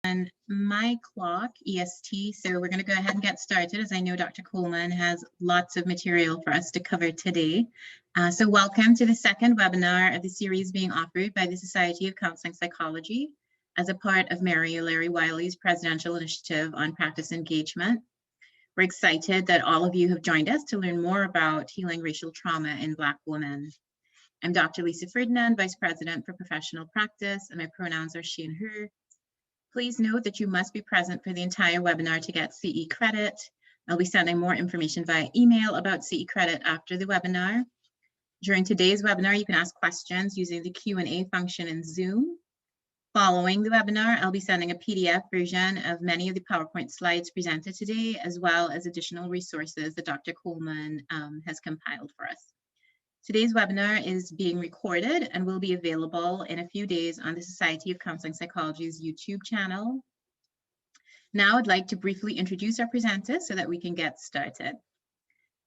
on my clock, EST, so we're going to go ahead and get started, as I know Dr. Coleman has lots of material for us to cover today. So welcome to the second webinar of the series being offered by the Society of Counseling Psychology as a part of Mary Larry Wiley's Presidential Initiative on Practice Engagement. We're excited that all of you have joined us to learn more about healing racial trauma in Black women. I'm Dr. Lisa Ferdinand, Vice President for Professional Practice, and my pronouns are she and her. Please note that you must be present for the entire webinar to get CE credit. I'll be sending more information via email about CE credit after the webinar. During today's webinar, you can ask questions using the Q&A function in Zoom. Following the webinar, I'll be sending a PDF version of many of the PowerPoint slides presented today, as well as additional resources that Dr. Coleman has compiled for us. Today's webinar is being recorded and will be available in a few days on the Society of Counseling Psychology's YouTube channel. Now I'd like to briefly introduce our presenters so that we can get started.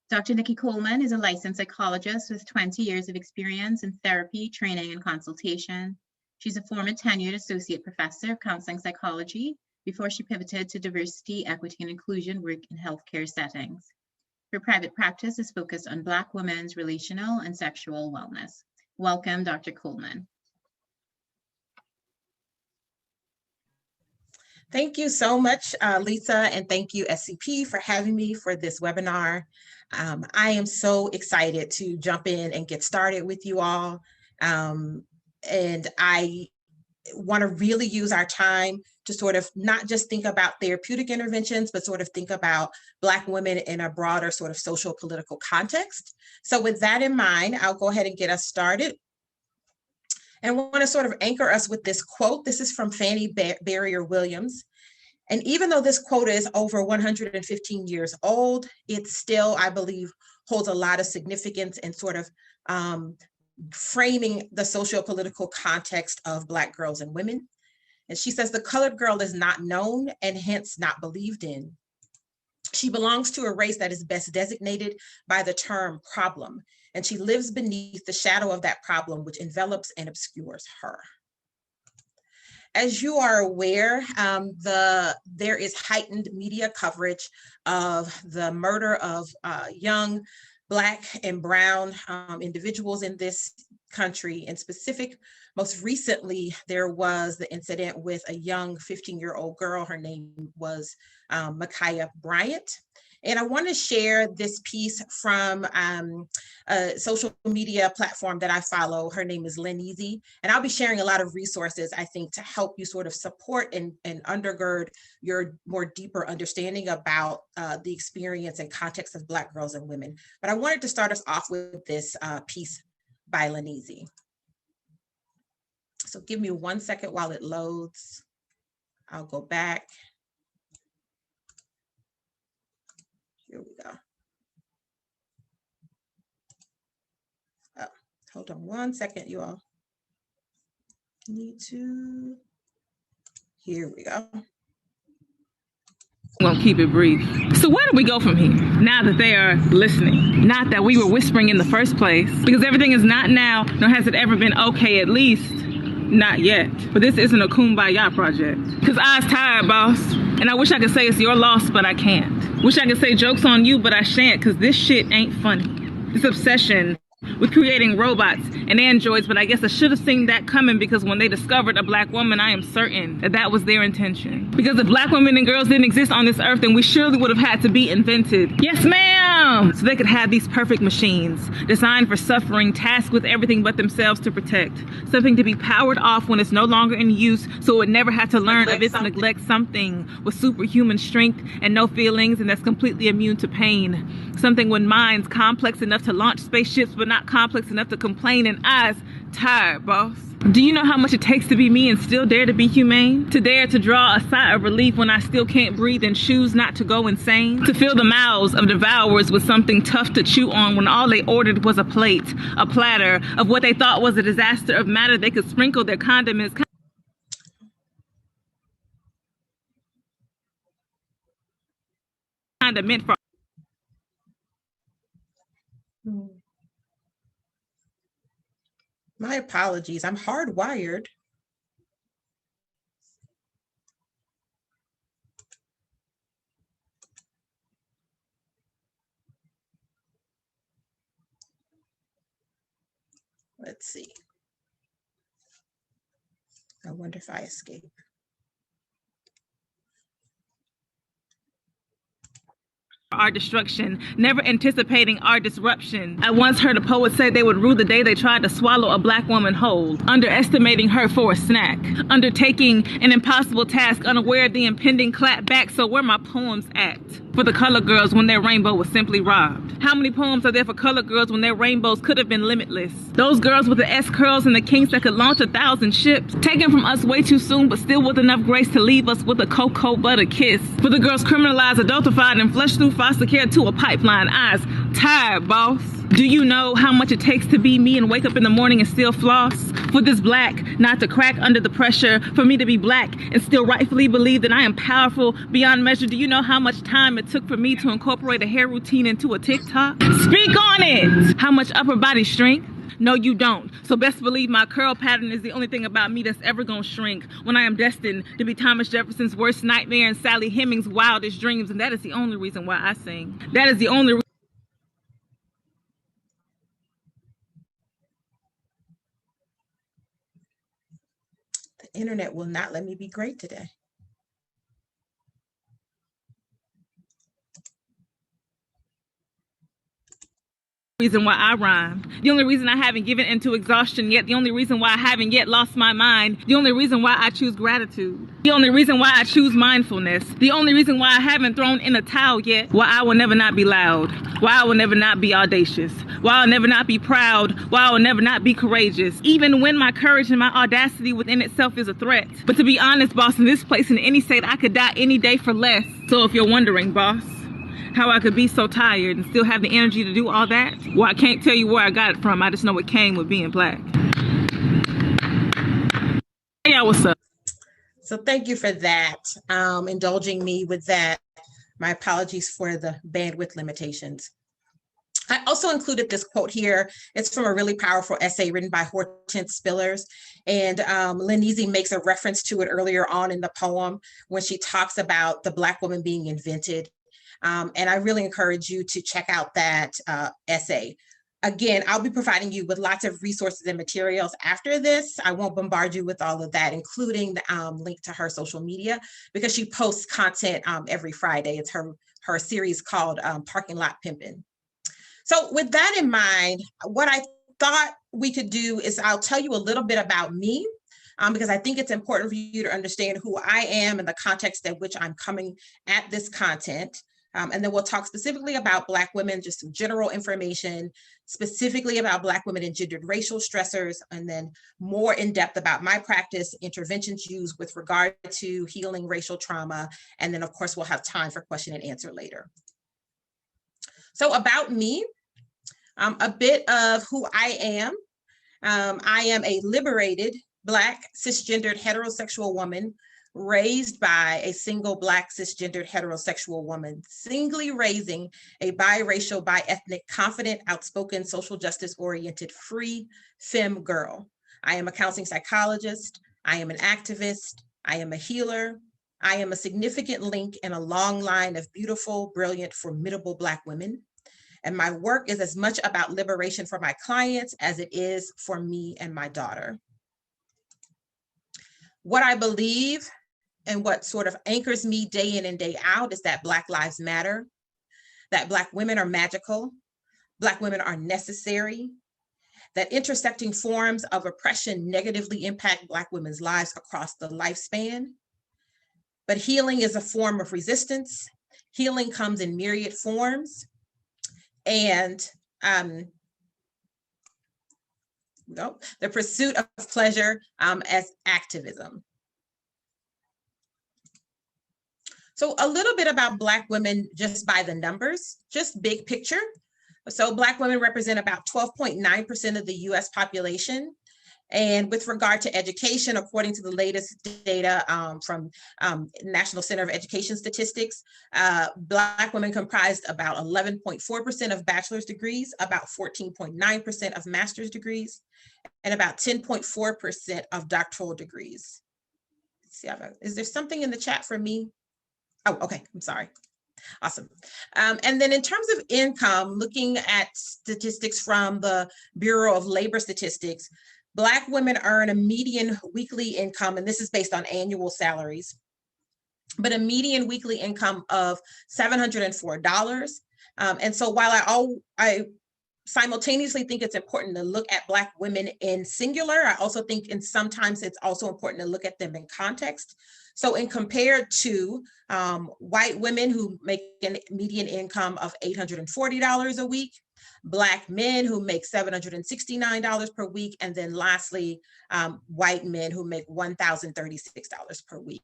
Dr. Nikki Coleman is a licensed psychologist with 20 years of experience in therapy, training, and consultation. She's a former tenured associate professor of counseling psychology before she pivoted to diversity, equity, and inclusion work in healthcare settings. Her private practice is focused on Black women's relational and sexual wellness. Welcome, Dr. Coleman. Thank you so much, Lisa, and thank you, SCP, for having me for this webinar. I am so excited to jump in and get started with you all. And I want to really use our time to sort of not just think about therapeutic interventions, but sort of think about Black women in a broader sort of social political context. So with that in mind, I'll go ahead and get us started. And I want to sort of anchor us with this quote. This is from Fannie Barrier Williams. And even though this quote is over 115 years old, it still, I believe, holds a lot of significance in sort of framing the socio-political context of Black girls and women. And she says, the colored girl is not known and hence not believed in. She belongs to a race that is best designated by the term problem, and she lives beneath the shadow of that problem, which envelops and obscures her. As you are aware, there is heightened media coverage of the murder of young Black and brown individuals in this country. In specific, most recently, there was the incident with a young 15-year-old girl. Her name was Ma'Khia Bryant. And I want to share this piece from a social media platform that I follow. Her name is Leneasy. And I'll be sharing a lot of resources, I think, to help you sort of support and undergird your more deeper understanding about the experience and context of Black girls and women. But I wanted to start us off with this piece by Leneasy. So give me 1 second while it loads. I'll go back. Here we go. Oh, hold on 1 second, you all. Here we go. I'm gonna keep it brief. So where do we go from here? Now that they are listening, not that we were whispering in the first place, because everything is not now, nor has it ever been okay, at least not yet. But this isn't a kumbaya project. Cause I's tired, boss. And I wish I could say it's your loss, but I can't. Wish I could say joke's on you, but I shan't, cause this shit ain't funny. This obsession with creating robots and androids, but I guess I should have seen that coming, because when they discovered a Black woman, I am certain that that was their intention. Because if Black women and girls didn't exist on this earth, then we surely would have had to be invented. Yes, ma'am! So they could have these perfect machines designed for suffering, tasked with everything but themselves to protect. Something to be powered off when it's no longer in use, so it would never have to learn of its neglect. Something with superhuman strength and no feelings, and that's completely immune to pain. Something with minds complex enough to launch spaceships, but not complex enough to complain, and I's tired, boss. Do you know how much it takes to be me and still dare to be humane? To dare to draw a sigh of relief when I still can't breathe and choose not to go insane? To fill the mouths of devourers with something tough to chew on when all they ordered was a plate, a platter of what they thought was a disaster of matter they could sprinkle their condiments. Kind of meant for. My apologies, I'm hardwired. Let's see. I wonder if I escape. Our destruction, never anticipating our disruption. I once heard a poet say they would rue the day they tried to swallow a black woman whole, underestimating her for a snack, undertaking an impossible task, unaware of the impending clap back. So where my poems at? For the colored girls when their rainbow was simply robbed. How many poems are there for colored girls when their rainbows could have been limitless? Those girls with the S curls and the kinks that could launch 1,000 ships, taken from us way too soon, but still with enough grace to leave us with a cocoa butter kiss. For the girls criminalized, adultified, and flushed through foster care to a pipeline. Eyes tired, boss. Do you know how much it takes to be me and wake up in the morning and still floss? For this black not to crack under the pressure, for me to be black and still rightfully believe that I am powerful beyond measure. Do you know how much time it took for me to incorporate a hair routine into a TikTok? Speak on it! How much upper body strength? No, you don't. So best believe my curl pattern is the only thing about me that's ever gonna shrink when I am destined to be Thomas Jefferson's worst nightmare and Sally Hemings' wildest dreams. And that is the only reason why I sing. That is the only reason. The internet will not let me be great today. Reason why I rhyme, the only reason I haven't given into exhaustion yet, the only reason why I haven't yet lost my mind, the only reason why I choose gratitude, the only reason why I choose mindfulness, the only reason why I haven't thrown in a towel yet, why I will never not be loud, why I will never not be audacious, why I'll never not be proud, why I will never not be courageous, even when my courage and my audacity within itself is a threat. But to be honest, boss, in this place, in any state, I could die any day for less. So if you're wondering, boss, how I could be so tired and still have the energy to do all that, well, I can't tell you where I got it from. I just know it came with being black. Hey, y'all, what's up? So thank you for that, indulging me with that. My apologies for the bandwidth limitations. I also included this quote here. It's from a really powerful essay written by Hortense Spillers. And Lenise makes a reference to it earlier on in the poem when she talks about the Black woman being invented. And I really encourage you to check out that essay. Again, I'll be providing you with lots of resources and materials after this. I won't bombard you with all of that, including the link to her social media, because she posts content every Friday. It's her series called Parking Lot Pimpin'. So with that in mind, what I thought we could do is I'll tell you a little bit about me, because I think it's important for you to understand who I am and the context at which I'm coming at this content. And then we'll talk specifically about Black women, just some general information, specifically about Black women and gendered racial stressors, and then more in depth about my practice, interventions used with regard to healing racial trauma. And then of course, we'll have time for question and answer later. So about me, a bit of who I am. I am a liberated Black cisgendered heterosexual woman raised by a single Black cisgendered heterosexual woman, singly raising a biracial, bi-ethnic, confident, outspoken, social justice oriented, free femme girl. I am a counseling psychologist. I am an activist. I am a healer. I am a significant link in a long line of beautiful, brilliant, formidable Black women. And my work is as much about liberation for my clients as it is for me and my daughter. What I believe and what sort of anchors me day in and day out is that Black lives matter, that Black women are magical, Black women are necessary, that intersecting forms of oppression negatively impact Black women's lives across the lifespan. But healing is a form of resistance. Healing comes in myriad forms. And the pursuit of pleasure as activism. So a little bit about Black women just by the numbers, just big picture. So Black women represent about 12.9% of the US population. And with regard to education, according to the latest data from National Center of Education Statistics, Black women comprised about 11.4% of bachelor's degrees, about 14.9% of master's degrees, and about 10.4% of doctoral degrees. Let's see, is there something in the chat for me? Oh, okay, I'm sorry. Awesome. And then in terms of income, looking at statistics from the Bureau of Labor Statistics, Black women earn a median weekly income, and this is based on annual salaries, but a median weekly income of $704. And so while I simultaneously think it's important to look at Black women in singular, I also think sometimes it's also important to look at them in context. So in compared to white women who make a median income of $840 a week, Black men who make $769 per week, and then lastly, white men who make $1,036 per week.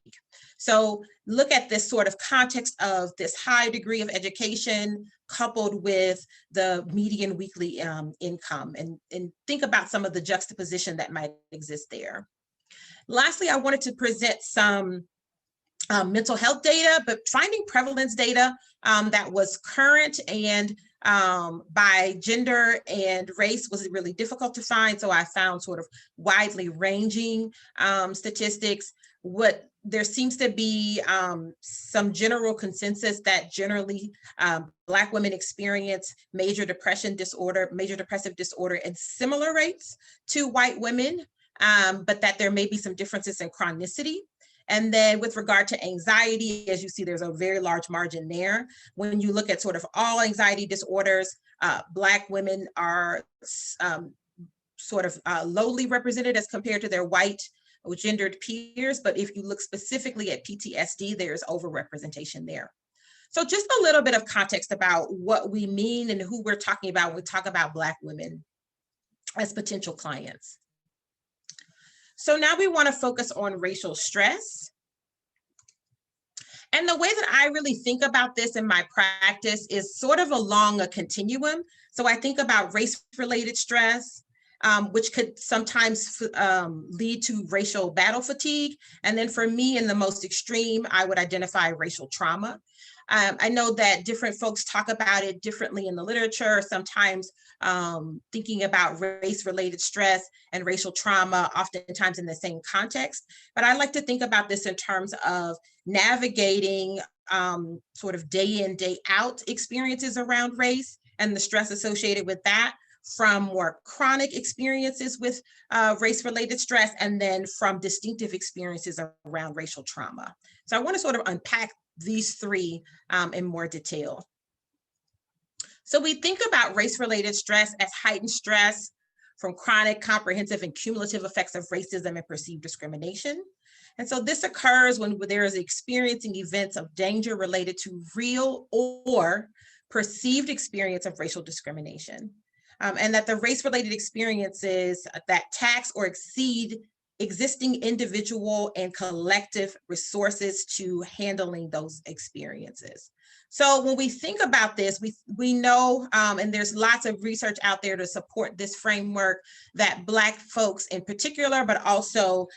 So look at this sort of context of this high degree of education coupled with the median weekly income, and think about some of the juxtaposition that might exist there. Lastly, I wanted to present some mental health data, but finding prevalence data that was current and by gender and race was really difficult to find. So I found sort of widely ranging statistics. There seems to be some general consensus that generally Black women experience major depressive disorder in similar rates to white women, but that there may be some differences in chronicity. And then with regard to anxiety, as you see, there's a very large margin there. When you look at sort of all anxiety disorders, Black women are sort of lowly represented as compared to their white or gendered peers. But if you look specifically at PTSD, there's overrepresentation there. So just a little bit of context about what we mean and who we're talking about when we talk about Black women as potential clients. So now we want to focus on racial stress. And the way that I really think about this in my practice is sort of along a continuum. So I think about race-related stress, which could sometimes lead to racial battle fatigue. And then for me, in the most extreme, I would identify racial trauma. I know that different folks talk about it differently in the literature, sometimes thinking about race-related stress and racial trauma, oftentimes in the same context. But I like to think about this in terms of navigating sort of day in, day out experiences around race and the stress associated with that, from more chronic experiences with race-related stress, and then from distinctive experiences around racial trauma. So I want to sort of unpack these three in more detail. So we think about race-related stress as heightened stress from chronic, comprehensive, and cumulative effects of racism and perceived discrimination. And so this occurs when there is experiencing events of danger related to real or perceived experience of racial discrimination. And that the race-related experiences that tax or exceed existing individual and collective resources to handling those experiences. So when we think about this, we know, and there's lots of research out there to support this framework, that Black folks in particular, but also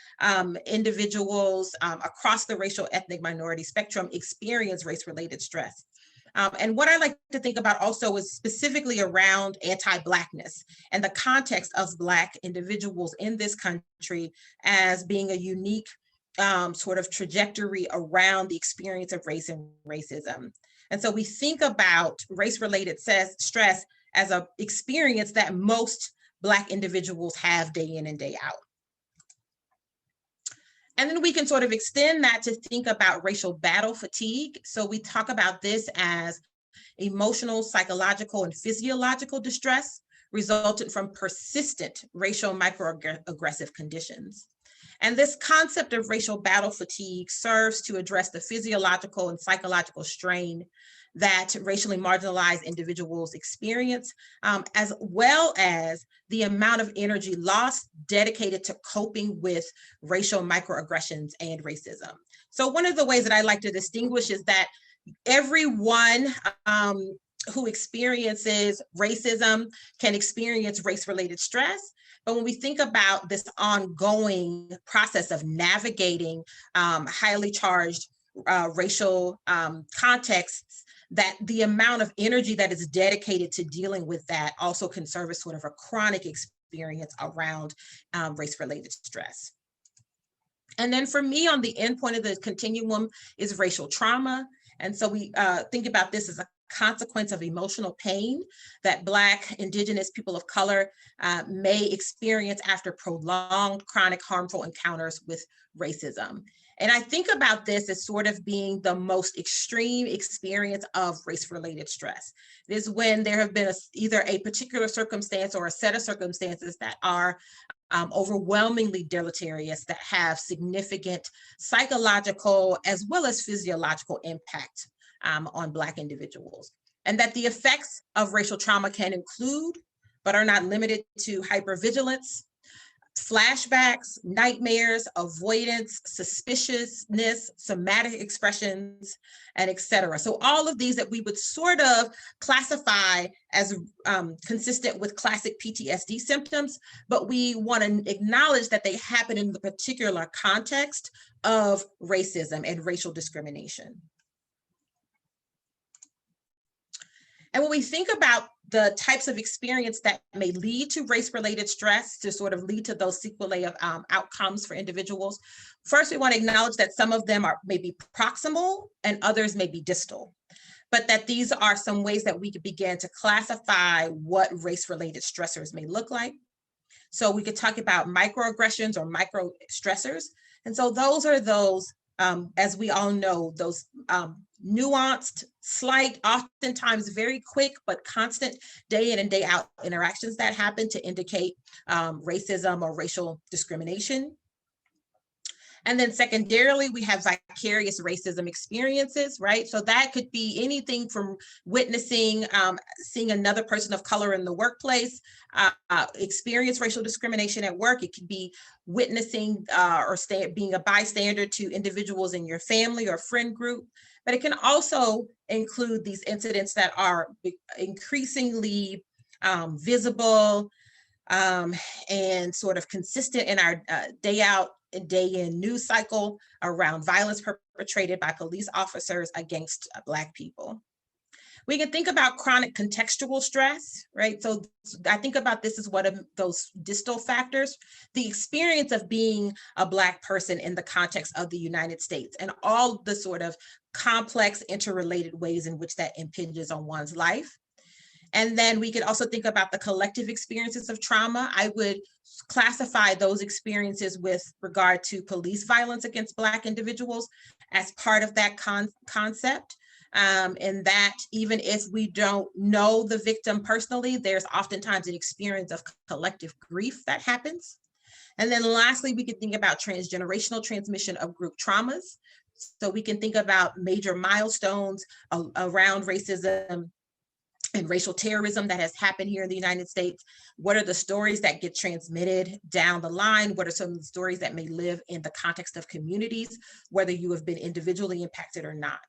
individuals across the racial ethnic minority spectrum experience race-related stress. And what I like to think about also is specifically around anti-Blackness and the context of Black individuals in this country as being a unique sort of trajectory around the experience of race and racism. And so we think about race-related stress as an experience that most Black individuals have day in and day out. And then we can sort of extend that to think about racial battle fatigue. So we talk about this as emotional, psychological, and physiological distress resultant from persistent racial microaggressive conditions. And this concept of racial battle fatigue serves to address the physiological and psychological strain that racially marginalized individuals experience, as well as the amount of energy lost dedicated to coping with racial microaggressions and racism. So one of the ways that I like to distinguish is that everyone who experiences racism can experience race-related stress. But when we think about this ongoing process of navigating highly charged racial contexts, that the amount of energy that is dedicated to dealing with that also can serve as sort of a chronic experience around race-related stress. And then for me, on the end point of the continuum is racial trauma. And so we think about this as a consequence of emotional pain that Black, Indigenous, people of color may experience after prolonged chronic harmful encounters with racism. And I think about this as sort of being the most extreme experience of race-related stress. It is when there have been either a particular circumstance or a set of circumstances that are overwhelmingly deleterious, that have significant psychological as well as physiological impact on Black individuals. And that the effects of racial trauma can include, but are not limited to, hypervigilance, flashbacks, nightmares, avoidance, suspiciousness, somatic expressions, and etc. So all of these that we would sort of classify as consistent with classic PTSD symptoms, but we want to acknowledge that they happen in the particular context of racism and racial discrimination. And when we think about the types of experience that may lead to race-related stress, to sort of lead to those sequelae of outcomes for individuals, first we want to acknowledge that some of them are maybe proximal and others may be distal, but that these are some ways that we could begin to classify what race-related stressors may look like. So we could talk about microaggressions or micro stressors. And so those are those, as we all know, those nuanced, slight, oftentimes very quick, but constant day in and day out interactions that happen to indicate racism or racial discrimination. And then secondarily, we have vicarious racism experiences, right? So that could be anything from witnessing, seeing another person of color in the workplace, experience racial discrimination at work. It could be witnessing or being a bystander to individuals in your family or friend group. But it can also include these incidents that are increasingly visible and sort of consistent in our day out and day in news cycle around violence perpetrated by police officers against Black people. We can think about chronic contextual stress, right? So I think about this as one of those distal factors, the experience of being a Black person in the context of the United States and all the sort of complex interrelated ways in which that impinges on one's life. And then we could also think about the collective experiences of trauma. I would classify those experiences with regard to police violence against Black individuals as part of that concept. And that even if we don't know the victim personally, there's oftentimes an experience of collective grief that happens. And then lastly, we could think about transgenerational transmission of group traumas. So we can think about major milestones around racism and racial terrorism that has happened here in the United States. What are the stories that get transmitted down the line? What are some of the stories that may live in the context of communities, whether you have been individually impacted or not?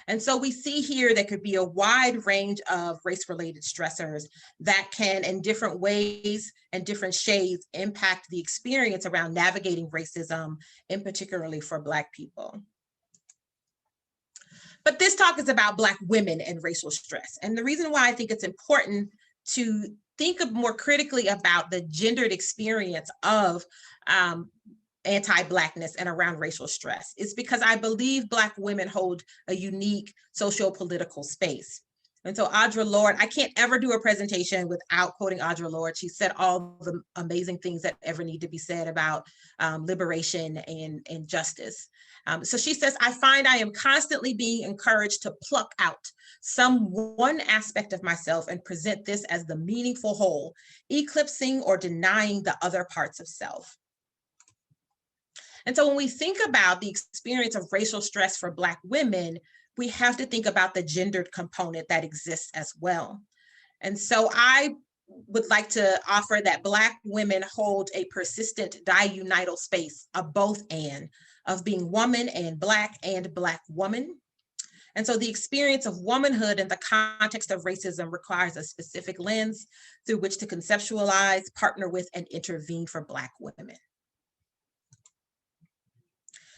And so we see here there could be a wide range of race-related stressors that can, in different ways and different shades, impact the experience around navigating racism, and particularly for Black people. But this talk is about Black women and racial stress. And the reason why I think it's important to think more critically about the gendered experience of anti-Blackness and around racial stress is because I believe Black women hold a unique socio-political space. And so Audre Lorde, I can't ever do a presentation without quoting Audre Lorde. She said all the amazing things that ever need to be said about liberation and justice. So she says, I find I am constantly being encouraged to pluck out one aspect of myself and present this as the meaningful whole, eclipsing or denying the other parts of self. And so when we think about the experience of racial stress for Black women, we have to think about the gendered component that exists as well. And so I would like to offer that Black women hold a persistent diunital space, a both and, of being woman and Black woman. And so the experience of womanhood in the context of racism requires a specific lens through which to conceptualize, partner with, and intervene for Black women.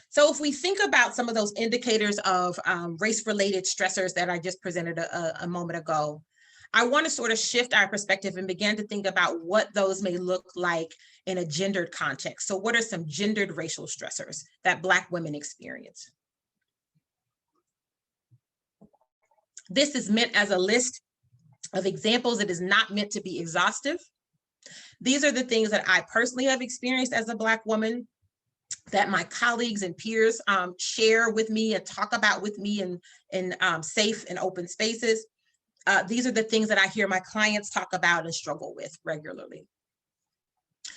So if we think about some of those indicators of race-related stressors that I just presented a moment ago, I want to sort of shift our perspective and begin to think about what those may look like in a gendered context. So what are some gendered racial stressors that Black women experience? This is meant as a list of examples. It is not meant to be exhaustive. These are the things that I personally have experienced as a Black woman, that my colleagues and peers share with me and talk about with me in safe and open spaces. These are the things that I hear my clients talk about and struggle with regularly.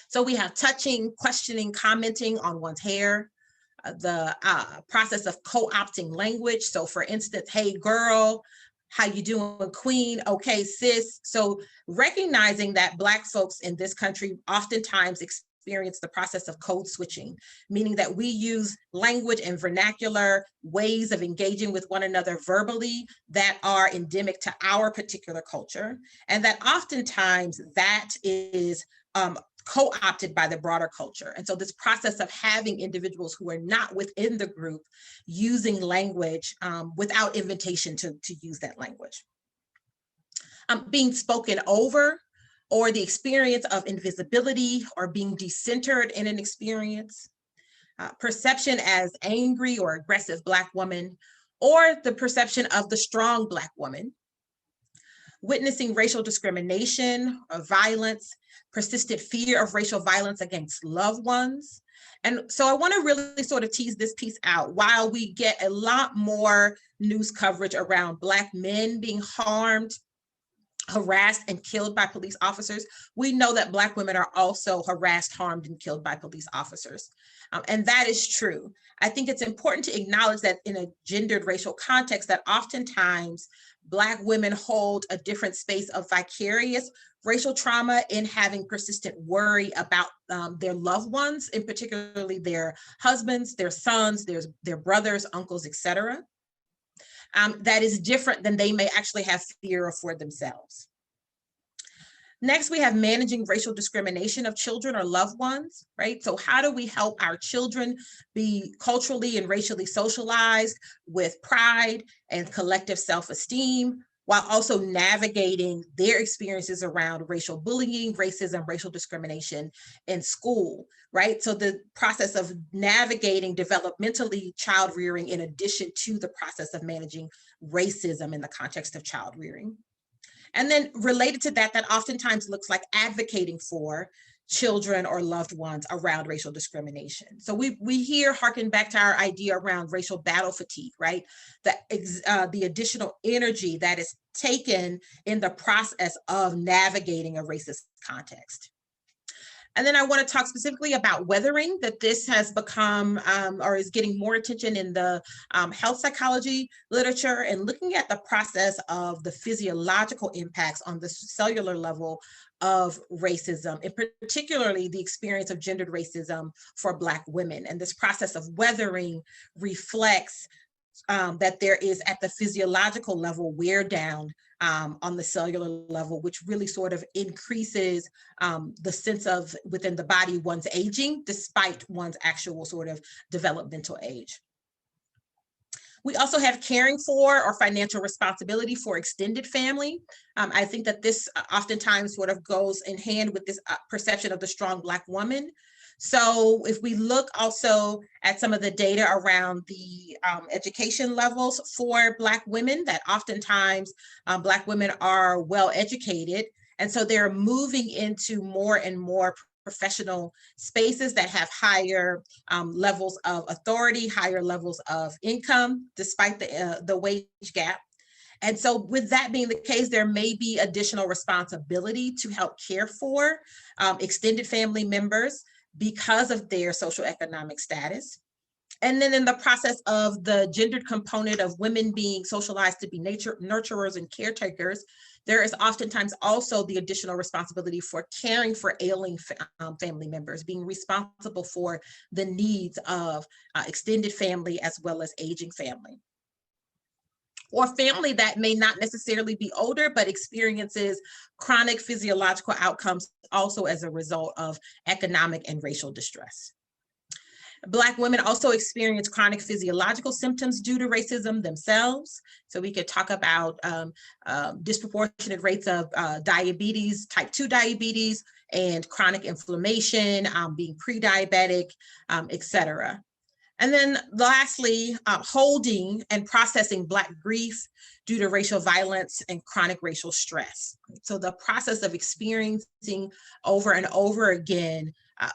So we have touching, questioning, commenting on one's hair, the process of co-opting language. So for instance, hey girl, how you doing, queen? Okay, sis. So recognizing that Black folks in this country oftentimes experience the process of code switching, meaning that we use language and vernacular ways of engaging with one another verbally that are endemic to our particular culture, and that oftentimes that is co-opted by the broader culture. And so this process of having individuals who are not within the group using language without invitation to use that language. Being spoken over, or the experience of invisibility or being decentered in an experience. Perception as angry or aggressive Black woman, or the perception of the strong Black woman. Witnessing racial discrimination or violence, persistent fear of racial violence against loved ones. And so I want to really sort of tease this piece out. While we get a lot more news coverage around Black men being harmed, harassed, and killed by police officers, we know that Black women are also harassed, harmed, and killed by police officers. And that is true. I think it's important to acknowledge that in a gendered racial context, that oftentimes Black women hold a different space of vicarious racial trauma in having persistent worry about their loved ones, and particularly their husbands, their sons, their brothers, uncles, etc. That is different than they may actually have fear for themselves. Next, we have managing racial discrimination of children or loved ones, right? So how do we help our children be culturally and racially socialized with pride and collective self-esteem, while also navigating their experiences around racial bullying, racism, racial discrimination in school, right? So the process of navigating developmentally child rearing in addition to the process of managing racism in the context of child rearing. And then related to that, that oftentimes looks like advocating for children or loved ones around racial discrimination. So we here harken back to our idea around racial battle fatigue, right? The additional energy that is taken in the process of navigating a racist context. And then I want to talk specifically about weathering, that this has become or is getting more attention in the health psychology literature, and looking at the process of the physiological impacts on the cellular level of racism, and particularly the experience of gendered racism for Black women. And this process of weathering reflects that there is at the physiological level wear down on the cellular level, which really sort of increases the sense of within the body one's aging despite one's actual sort of developmental age. We also have caring for or financial responsibility for extended family. I think that this oftentimes sort of goes in hand with this perception of the strong Black woman. So if we look also at some of the data around the education levels for Black women, that oftentimes Black women are well educated. And so they're moving into more and more professional spaces that have higher levels of authority, higher levels of income, despite the wage gap. And so with that being the case, there may be additional responsibility to help care for extended family members because of their socioeconomic status. And then in the process of the gendered component of women being socialized to be nurturers and caretakers, there is oftentimes also the additional responsibility for caring for ailing family members, being responsible for the needs of extended family as well as aging family. Or family that may not necessarily be older, but experiences chronic physiological outcomes also as a result of economic and racial distress. Black women also experience chronic physiological symptoms due to racism themselves. So we could talk about disproportionate rates of diabetes, type 2 diabetes, and chronic inflammation, being pre-diabetic, et cetera. And then lastly, holding and processing Black grief due to racial violence and chronic racial stress. So the process of experiencing over and over again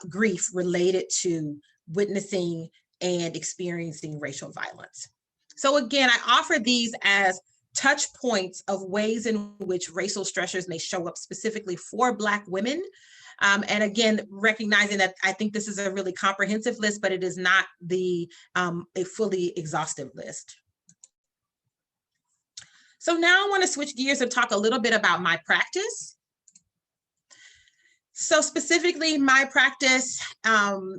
grief related to witnessing and experiencing racial violence. So again, I offer these as touch points of ways in which racial stressors may show up specifically for Black women. And again, recognizing that I think this is a really comprehensive list, but it is not a fully exhaustive list. So now I want to switch gears and talk a little bit about my practice. So specifically, my practice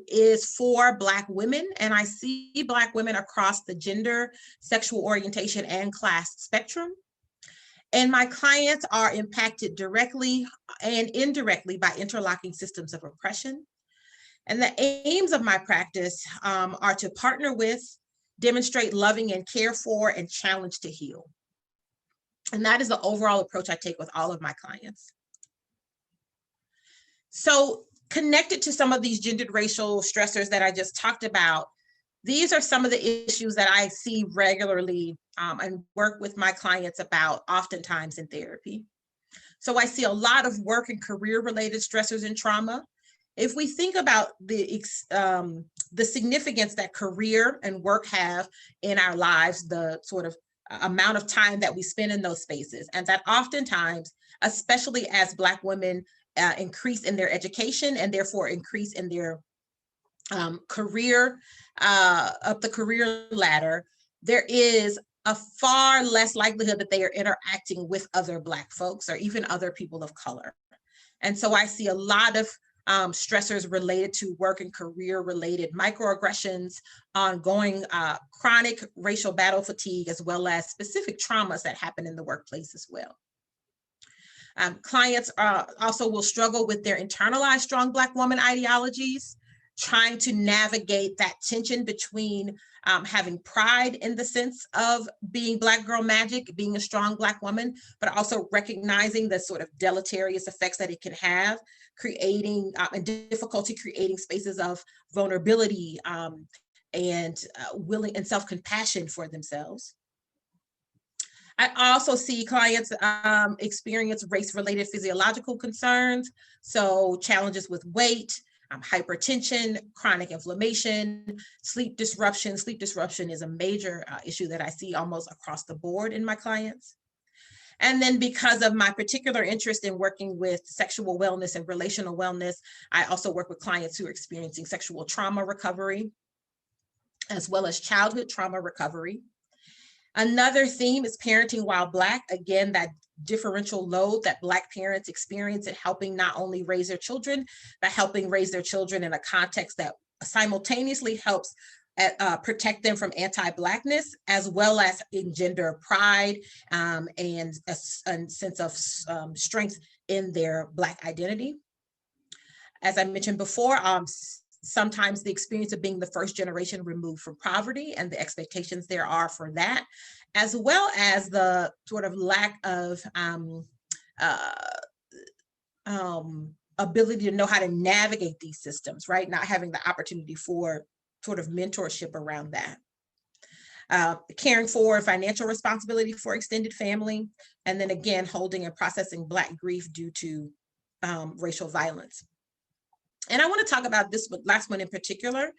is for Black women, and I see Black women across the gender, sexual orientation, and class spectrum. And my clients are impacted directly and indirectly by interlocking systems of oppression. And the aims of my practice are to partner with, demonstrate loving and care for, and challenge to heal. And that is the overall approach I take with all of my clients. So connected to some of these gendered racial stressors that I just talked about, these are some of the issues that I see regularly and work with my clients about oftentimes in therapy. So I see a lot of work and career-related stressors and trauma. If we think about the significance that career and work have in our lives, the sort of amount of time that we spend in those spaces, and that oftentimes, especially as Black women increase in their education and therefore increase in their career, up the career ladder, there is a far less likelihood that they are interacting with other Black folks or even other people of color. And so I see a lot of stressors related to work and career related microaggressions, ongoing chronic racial battle fatigue, as well as specific traumas that happen in the workplace as well. Clients also will struggle with their internalized strong Black woman ideologies, trying to navigate that tension between having pride in the sense of being Black girl magic, being a strong Black woman, but also recognizing the sort of deleterious effects that it can have, creating and difficulty creating spaces of vulnerability and willing and self-compassion for themselves. I also see clients experience race-related physiological concerns, so challenges with weight, hypertension, chronic inflammation, sleep disruption. Sleep disruption is a major issue that I see almost across the board in my clients. And then because of my particular interest in working with sexual wellness and relational wellness, I also work with clients who are experiencing sexual trauma recovery, as well as childhood trauma recovery. Another theme is parenting while Black. Again, that differential load that Black parents experience in helping not only raise their children, but helping raise their children in a context that simultaneously helps protect them from anti-Blackness, as well as engender pride and a sense of strength in their Black identity. As I mentioned before, sometimes the experience of being the first generation removed from poverty and the expectations there are for that, as well as the sort of lack of ability to know how to navigate these systems, right? Not having the opportunity for sort of mentorship around that. Caring for financial responsibility for extended family, and then again, holding and processing Black grief due to racial violence. And I want to talk about this last one in particular.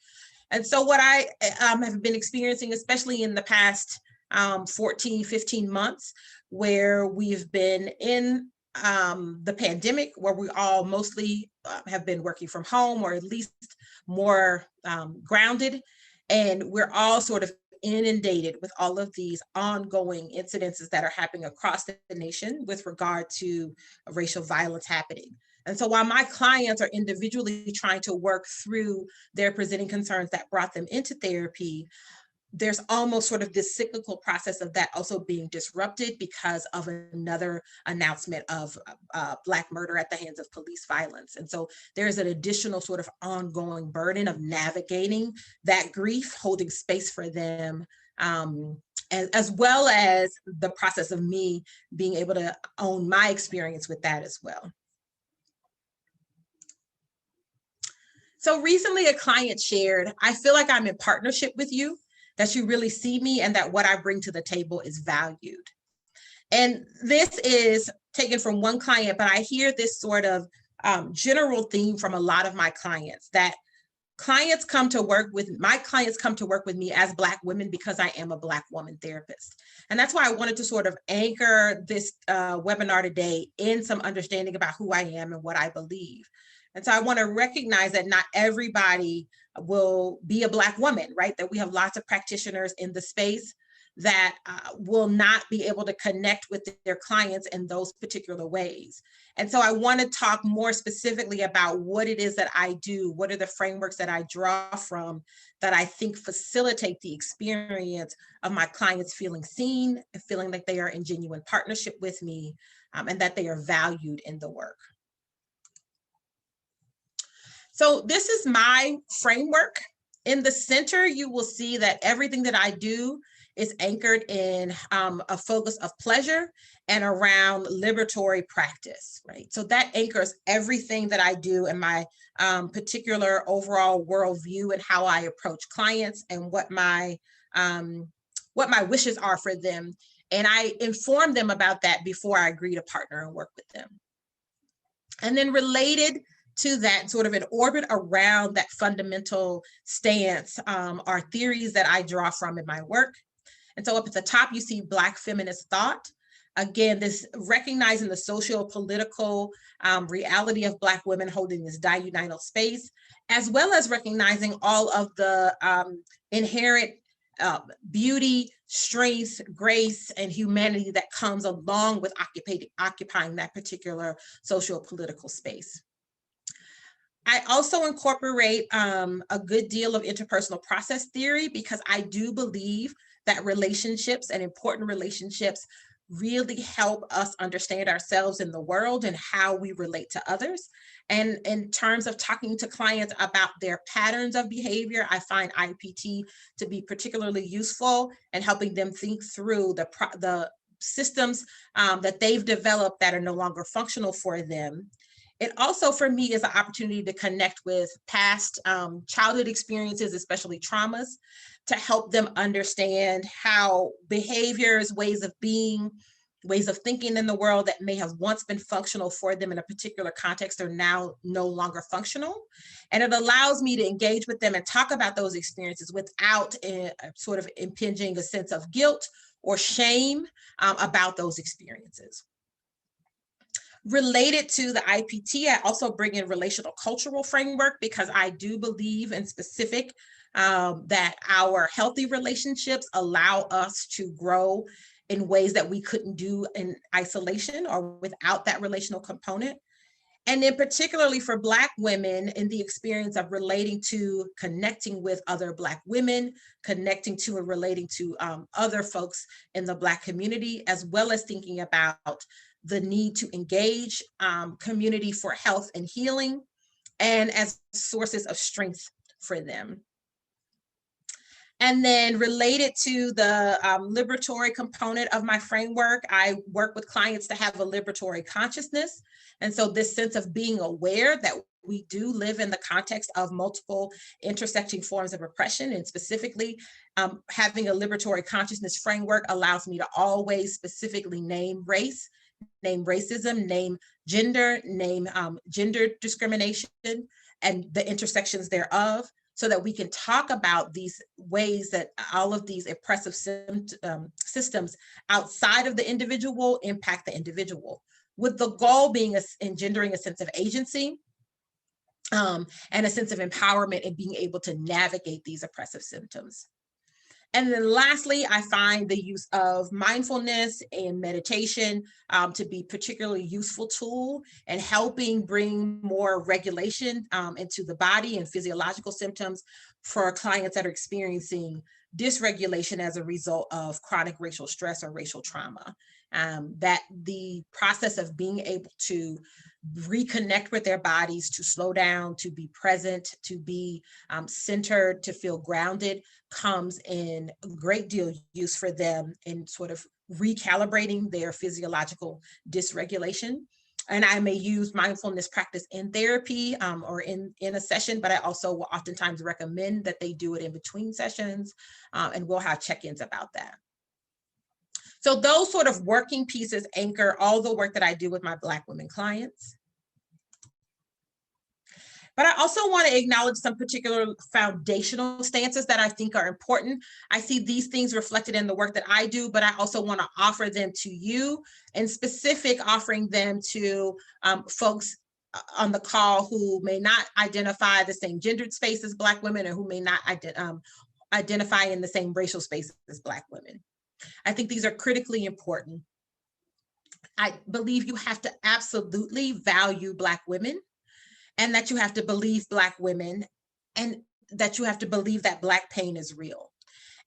And so what I have been experiencing, especially in the past 14, 15 months, where we've been in the pandemic, where we all mostly have been working from home, or at least more grounded. And we're all sort of inundated with all of these ongoing incidences that are happening across the nation with regard to racial violence happening. And so while my clients are individually trying to work through their presenting concerns that brought them into therapy, there's almost sort of this cyclical process of that also being disrupted because of another announcement of Black murder at the hands of police violence. And so there's an additional sort of ongoing burden of navigating that grief, holding space for them, as well as the process of me being able to own my experience with that as well. So recently a client shared, I feel like I'm in partnership with you, that you really see me and that what I bring to the table is valued. And this is taken from one client, but I hear this sort of general theme from a lot of my clients, that my clients come to work with me as Black women because I am a Black woman therapist. And that's why I wanted to sort of anchor this webinar today in some understanding about who I am and what I believe. And so I want to recognize that not everybody will be a Black woman, right? That we have lots of practitioners in the space that will not be able to connect with their clients in those particular ways. And so I want to talk more specifically about what it is that I do, what are the frameworks that I draw from that I think facilitate the experience of my clients feeling seen and feeling like they are in genuine partnership with me, and that they are valued in the work. So this is my framework. In the center, you will see that everything that I do is anchored in a focus of pleasure and around liberatory practice, right? So that anchors everything that I do in my particular overall worldview and how I approach clients and what my wishes are for them. And I inform them about that before I agree to partner and work with them. And then related to that, sort of an orbit around that fundamental stance, are theories that I draw from in my work. And so up at the top, you see Black feminist thought. Again, this recognizing the socio-political reality of Black women holding this diurnal space, as well as recognizing all of the inherent beauty, strength, grace, and humanity that comes along with occupying that particular socio-political space. I also incorporate a good deal of interpersonal process theory because I do believe that relationships and important relationships really help us understand ourselves in the world and how we relate to others. And in terms of talking to clients about their patterns of behavior, I find IPT to be particularly useful in helping them think through the systems that they've developed that are no longer functional for them. It also, for me, is an opportunity to connect with past childhood experiences, especially traumas, to help them understand how behaviors, ways of being, ways of thinking in the world that may have once been functional for them in a particular context are now no longer functional. And it allows me to engage with them and talk about those experiences without sort of impinging a sense of guilt or shame about those experiences. Related to the IPT, I also bring in relational cultural framework because I do believe in specific that our healthy relationships allow us to grow in ways that we couldn't do in isolation or without that relational component. And then particularly for Black women in the experience of relating to connecting with other Black women, connecting to and relating to other folks in the Black community, as well as thinking about the need to engage community for health and healing and as sources of strength for them. And then related to the liberatory component of my framework, I work with clients to have a liberatory consciousness. And so this sense of being aware that we do live in the context of multiple intersecting forms of oppression, and specifically having a liberatory consciousness framework allows me to always specifically name race, name racism, name gender, name gender discrimination, and the intersections thereof, so that we can talk about these ways that all of these oppressive systems outside of the individual impact the individual, with the goal being engendering a sense of agency and a sense of empowerment in being able to navigate these oppressive symptoms. And then lastly, I find the use of mindfulness and meditation to be particularly useful tool in helping bring more regulation into the body and physiological symptoms for clients that are experiencing dysregulation as a result of chronic racial stress or racial trauma. That the process of being able to reconnect with their bodies, to slow down, to be present, to be centered, to feel grounded, comes in a great deal of use for them in sort of recalibrating their physiological dysregulation. And I may use mindfulness practice in therapy or in a session, but I also will oftentimes recommend that they do it in between sessions, and we'll have check-ins about that. So those sort of working pieces anchor all the work that I do with my Black women clients. But I also want to acknowledge some particular foundational stances that I think are important. I see these things reflected in the work that I do, but I also want to offer them to you, in specific offering them to folks on the call who may not identify the same gendered space as Black women, or who may not identify in the same racial space as Black women. I think these are critically important. I believe you have to absolutely value Black women, and that you have to believe Black women, and that you have to believe that Black pain is real.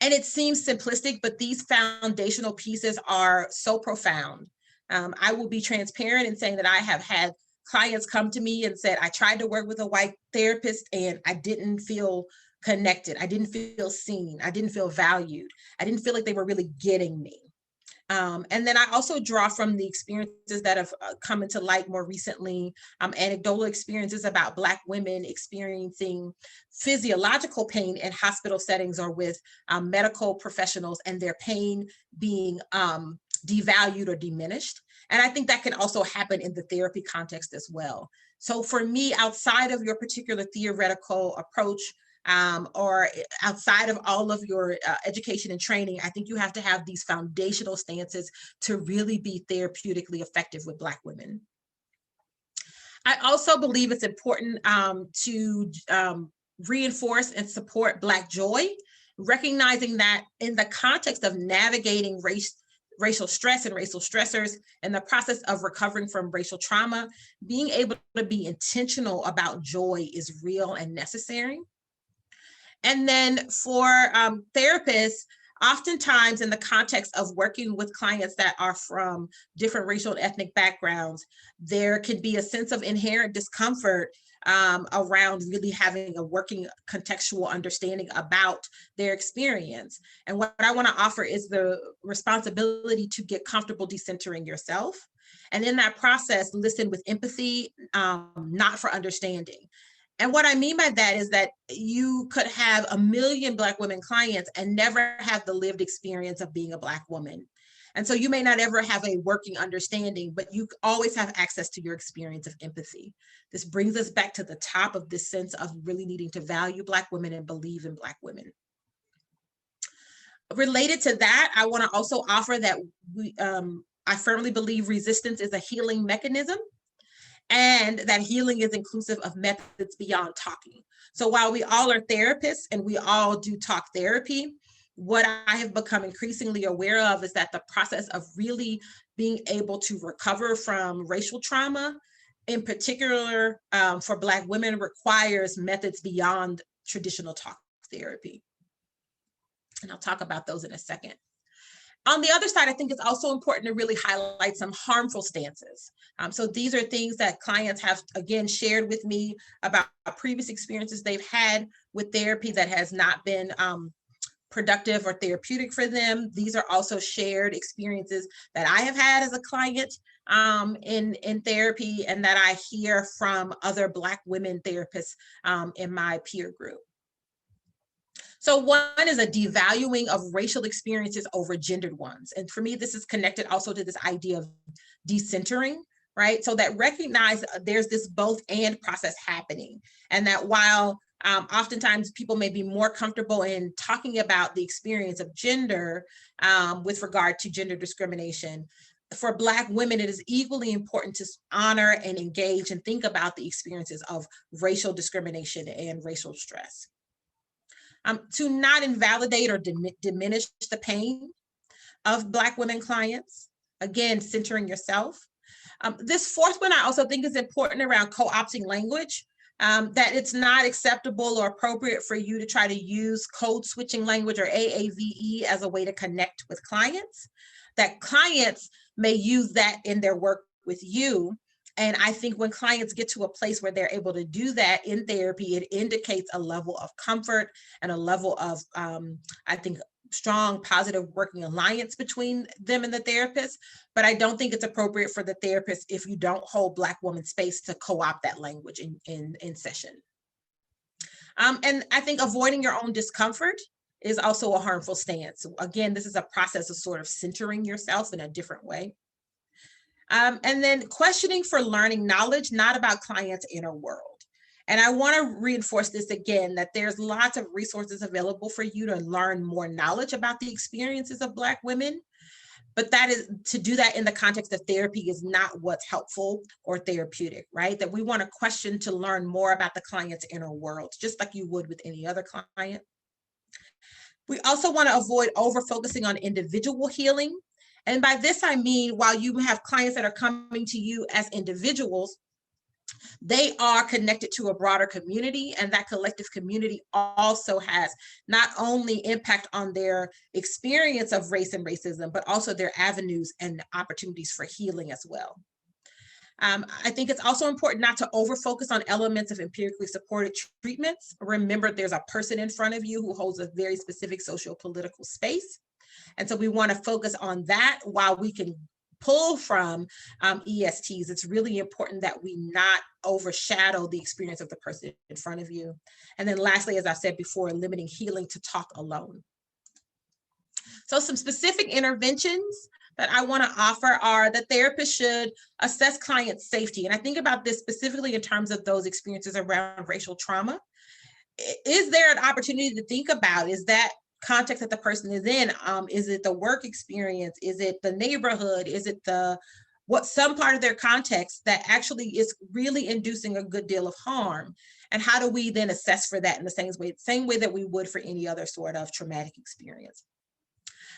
And it seems simplistic, but these foundational pieces are so profound. I will be transparent in saying that I have had clients come to me and said, I tried to work with a white therapist and I didn't feel connected. I didn't feel seen. I didn't feel valued. I didn't feel like they were really getting me. And then I also draw from the experiences that have come into light more recently, anecdotal experiences about Black women experiencing physiological pain in hospital settings or with medical professionals, and their pain being devalued or diminished. And I think that can also happen in the therapy context as well. So for me, outside of your particular theoretical approach, or outside of all of your education and training, I think you have to have these foundational stances to really be therapeutically effective with Black women. I also believe it's important to reinforce and support Black joy, recognizing that in the context of navigating racial stress and racial stressors, and the process of recovering from racial trauma, being able to be intentional about joy is real and necessary. And then for therapists, oftentimes in the context of working with clients that are from different racial and ethnic backgrounds, there can be a sense of inherent discomfort around really having a working contextual understanding about their experience. And what I want to offer is the responsibility to get comfortable decentering yourself. And in that process, listen with empathy, not for understanding. And what I mean by that is that you could have 1 million Black women clients and never have the lived experience of being a Black woman. And so you may not ever have a working understanding, but you always have access to your experience of empathy. This brings us back to the top of this sense of really needing to value Black women and believe in Black women. Related to that, I want to also offer that I firmly believe resistance is a healing mechanism, and that healing is inclusive of methods beyond talking. So while we all are therapists and we all do talk therapy, what I have become increasingly aware of is that the process of really being able to recover from racial trauma, in particular for Black women, requires methods beyond traditional talk therapy. And I'll talk about those in a second. On the other side, I think it's also important to really highlight some harmful stances. So these are things that clients have, again, shared with me about previous experiences they've had with therapy that has not been productive or therapeutic for them. These are also shared experiences that I have had as a client in therapy, and that I hear from other Black women therapists in my peer group. So one is a devaluing of racial experiences over gendered ones. And for me, this is connected also to this idea of decentering, right? So that recognize there's this both and process happening. And that while oftentimes people may be more comfortable in talking about the experience of gender with regard to gender discrimination, for Black women, it is equally important to honor and engage and think about the experiences of racial discrimination and racial stress. To not invalidate or diminish the pain of Black women clients, again, centering yourself. This fourth one I also think is important around co-opting language, that it's not acceptable or appropriate for you to try to use code switching language or AAVE as a way to connect with clients, that clients may use that in their work with you. And I think when clients get to a place where they're able to do that in therapy, it indicates a level of comfort and a level of, I think, strong, positive working alliance between them and the therapist, but I don't think it's appropriate for the therapist, if you don't hold Black woman space, to co-opt that language in session. And I think avoiding your own discomfort is also a harmful stance. Again, this is a process of sort of centering yourself in a different way. And then questioning for learning knowledge, not about clients' inner world. And I want to reinforce this again, that there's lots of resources available for you to learn more knowledge about the experiences of Black women. But that is, to do that in the context of therapy is not what's helpful or therapeutic, right? That we want to question to learn more about the client's inner world, just like you would with any other client. We also want to avoid over-focusing on individual healing. And by this, I mean, while you have clients that are coming to you as individuals, they are connected to a broader community, and that collective community also has not only impact on their experience of race and racism, but also their avenues and opportunities for healing as well. I think it's also important not to over-focus on elements of empirically supported treatments. Remember, there's a person in front of you who holds a very specific socio-political space. And so we want to focus on that while we can pull from ESTs. It's really important that we not overshadow the experience of the person in front of you. And then lastly, as I said before, limiting healing to talk alone. So some specific interventions that I want to offer are the therapist should assess client safety. And I think about this specifically in terms of those experiences around racial trauma. Is there an opportunity to think about, is that context that the person is in, is it the work experience? Is it the neighborhood? Is it some part of their context that actually is really inducing a good deal of harm? And how do we then assess for that in the same way that we would for any other sort of traumatic experience?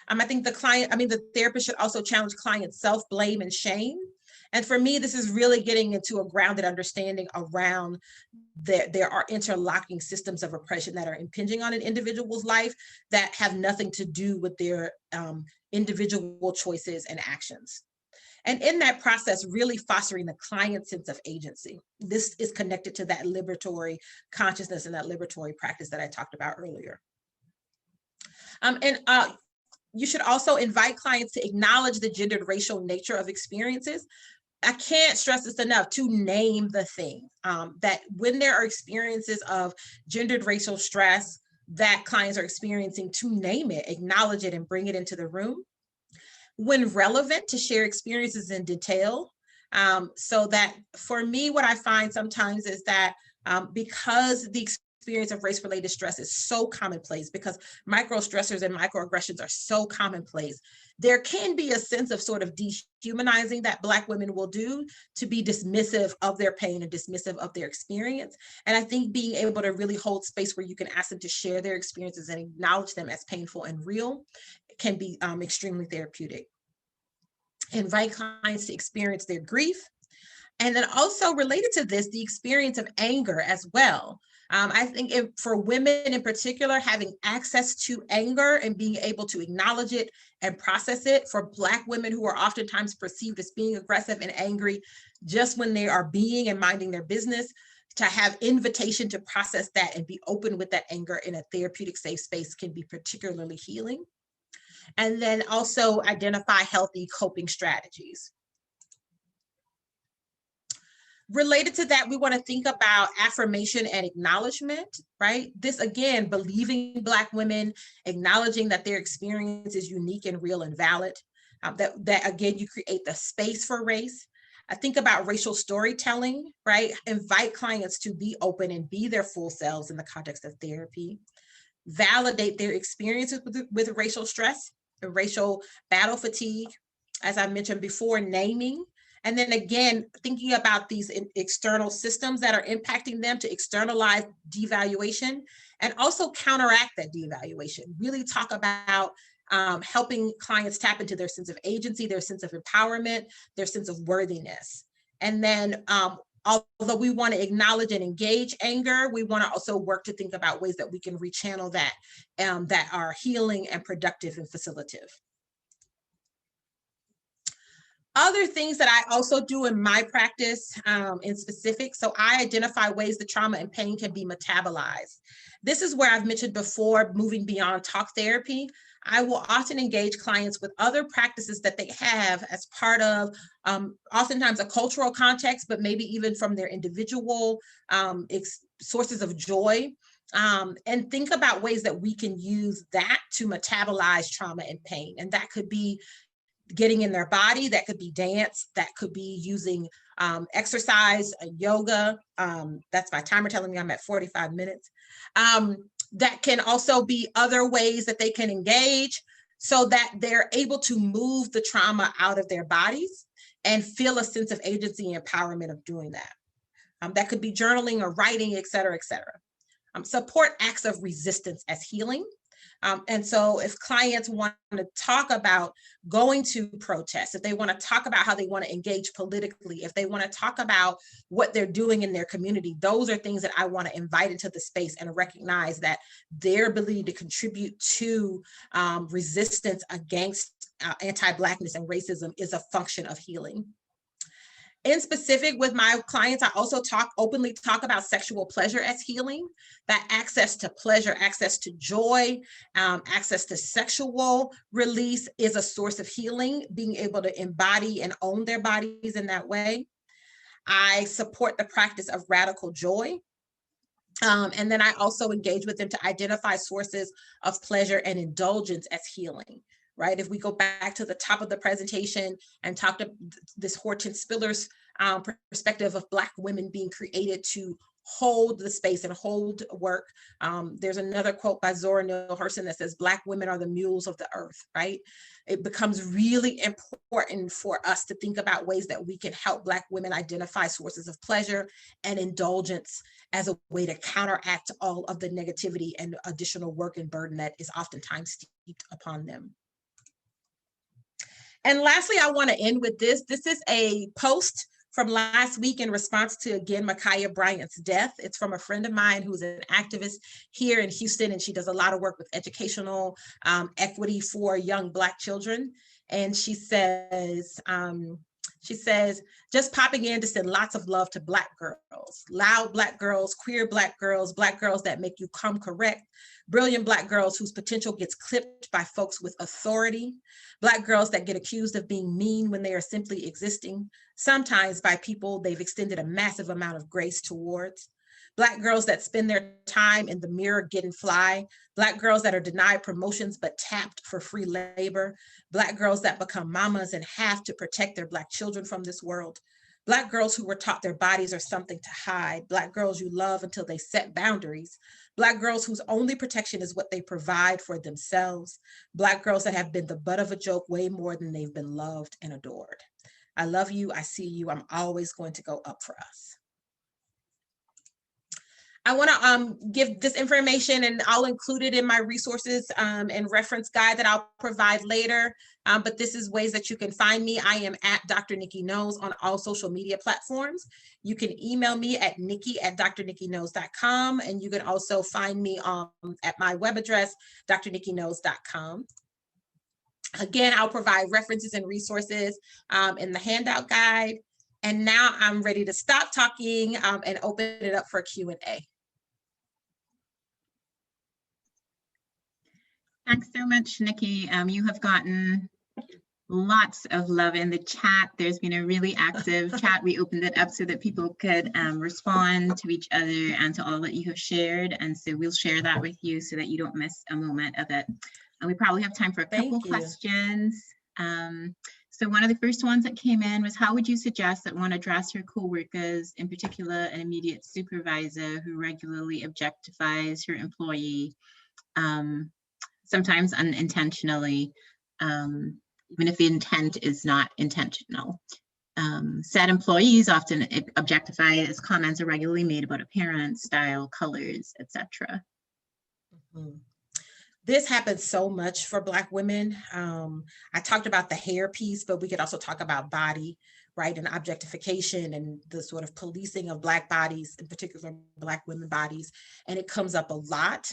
I think the therapist should also challenge client self-blame and shame. And for me, this is really getting into a grounded understanding around there are interlocking systems of oppression that are impinging on an individual's life that have nothing to do with their individual choices and actions. And in that process, really fostering the client's sense of agency. This is connected to that liberatory consciousness and that liberatory practice that I talked about earlier. You should also invite clients to acknowledge the gendered racial nature of experiences. I can't stress this enough, to name the thing, that when there are experiences of gendered racial stress that clients are experiencing, to name it, acknowledge it, and bring it into the room. When relevant, to share experiences in detail. So that for me, what I find sometimes is that because the experience of race-related stress is so commonplace, because micro-stressors and microaggressions are so commonplace, there can be a sense of sort of dehumanizing that Black women will do to be dismissive of their pain and dismissive of their experience. And I think being able to really hold space where you can ask them to share their experiences and acknowledge them as painful and real can be extremely therapeutic. Invite clients to experience their grief. And then also related to this, the experience of anger as well. I think for women in particular, having access to anger and being able to acknowledge it and process it, for Black women who are oftentimes perceived as being aggressive and angry just when they are being and minding their business, to have invitation to process that and be open with that anger in a therapeutic safe space can be particularly healing. And then also identify healthy coping strategies. Related to that, we want to think about affirmation and acknowledgement, right? This, again, believing Black women, acknowledging that their experience is unique and real and valid, that again, you create the space for race. I think about racial storytelling, right? Invite clients to be open and be their full selves in the context of therapy. Validate their experiences with racial stress, racial battle fatigue, as I mentioned before, naming. And then again, thinking about these external systems that are impacting them, to externalize devaluation and also counteract that devaluation. Really talk about helping clients tap into their sense of agency, their sense of empowerment, their sense of worthiness. And then although we want to acknowledge and engage anger, we want to also work to think about ways that we can rechannel that that are healing and productive and facilitative. Other things that I also do in my practice in specific, so I identify ways that trauma and pain can be metabolized. This is where I've mentioned before, moving beyond talk therapy. I will often engage clients with other practices that they have as part of oftentimes a cultural context, but maybe even from their individual sources of joy. And think about ways that we can use that to metabolize trauma and pain. And that could be getting in their body, that could be dance, that could be using exercise, yoga. That's my timer telling me I'm at 45 minutes. That can also be other ways that they can engage so that they're able to move the trauma out of their bodies and feel a sense of agency and empowerment of doing that. That could be journaling or writing, et cetera, et cetera. Support acts of resistance as healing. And so if clients want to talk about going to protests, if they want to talk about how they want to engage politically, if they want to talk about what they're doing in their community, those are things that I want to invite into the space and recognize that their ability to contribute to resistance against anti-Blackness and racism is a function of healing. In specific with my clients, I also openly talk about sexual pleasure as healing, that access to pleasure, access to joy, access to sexual release is a source of healing, being able to embody and own their bodies in that way. I support the practice of radical joy. And then I also engage with them to identify sources of pleasure and indulgence as healing. Right? If we go back to the top of the presentation and talk to this Hortense Spiller's perspective of Black women being created to hold the space and hold work. There's another quote by Zora Neale Hurston that says, Black women are the mules of the earth, right? It becomes really important for us to think about ways that we can help Black women identify sources of pleasure and indulgence as a way to counteract all of the negativity and additional work and burden that is oftentimes steeped upon them. And lastly, I want to end with this. This is a post from last week in response to, again, Ma'Khia Bryant's death. It's from a friend of mine who's an activist here in Houston, and she does a lot of work with educational equity for young Black children. And she says, just popping in to send lots of love to Black girls, loud Black girls, queer Black girls that make you come correct, brilliant Black girls whose potential gets clipped by folks with authority, Black girls that get accused of being mean when they are simply existing, sometimes by people they've extended a massive amount of grace towards, Black girls that spend their time in the mirror getting fly, Black girls that are denied promotions but tapped for free labor, Black girls that become mamas and have to protect their Black children from this world, Black girls who were taught their bodies are something to hide, Black girls you love until they set boundaries, Black girls whose only protection is what they provide for themselves, Black girls that have been the butt of a joke way more than they've been loved and adored. I love you, I see you, I'm always going to go up for us. I want to give this information, and I'll include it in my resources and reference guide that I'll provide later. But this is ways that you can find me. I am at Dr. Nikki Knows on all social media platforms. You can email me at nikki@drnikkiknows.com, and you can also find me at my web address, drnikkiknows.com. Again, I'll provide references and resources in the handout guide. And now I'm ready to stop talking and open it up for Q&A. Thanks so much, Nikki. You have gotten lots of love in the chat. There's been a really active chat. We opened it up so that people could respond to each other and to all that you have shared. And so we'll share that with you so that you don't miss a moment of it. And we probably have time for a couple questions. So one of the first ones that came in was, how would you suggest that one address your coworkers, in particular an immediate supervisor who regularly objectifies her employee, sometimes unintentionally, even if the intent is not intentional? Said employees often objectify as comments are regularly made about appearance, style, colors, etc. Mm-hmm. This happens so much for Black women. I talked about the hair piece, but we could also talk about body, right? And objectification and the sort of policing of Black bodies, in particular Black women bodies. And it comes up a lot.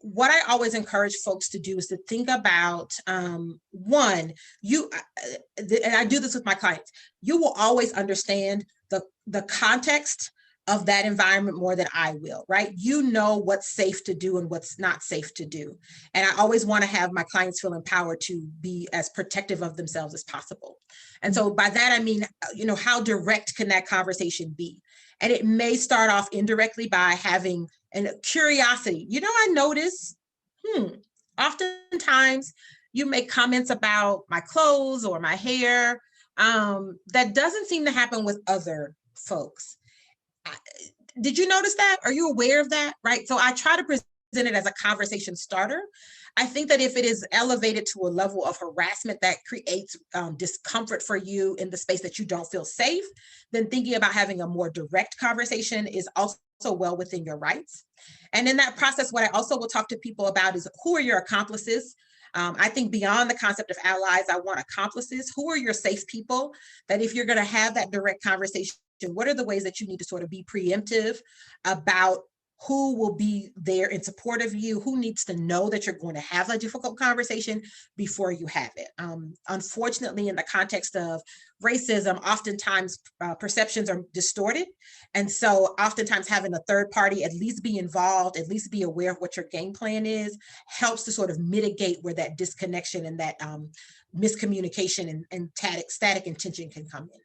What I always encourage folks to do is to think about, one, and I do this with my clients, you will always understand the context of that environment more than I will, right? You know what's safe to do and what's not safe to do. And I always want to have my clients feel empowered to be as protective of themselves as possible. And so by that, I mean, how direct can that conversation be? And it may start off indirectly by having a curiosity. I notice, oftentimes you make comments about my clothes or my hair. That doesn't seem to happen with other folks. Did you notice that? Are you aware of that? Right. So I try to present it as a conversation starter. I think that if it is elevated to a level of harassment that creates discomfort for you in the space that you don't feel safe, then thinking about having a more direct conversation is also well within your rights. And in that process, what I also will talk to people about is who are your accomplices? I think beyond the concept of allies, I want accomplices. Who are your safe people that if you're going to have that direct conversation, what are the ways that you need to sort of be preemptive about who will be there in support of you, who needs to know that you're going to have a difficult conversation before you have it. Unfortunately, in the context of racism, oftentimes perceptions are distorted. And so oftentimes having a third party at least be involved, at least be aware of what your game plan is, helps to sort of mitigate where that disconnection and that miscommunication and static intention can come in.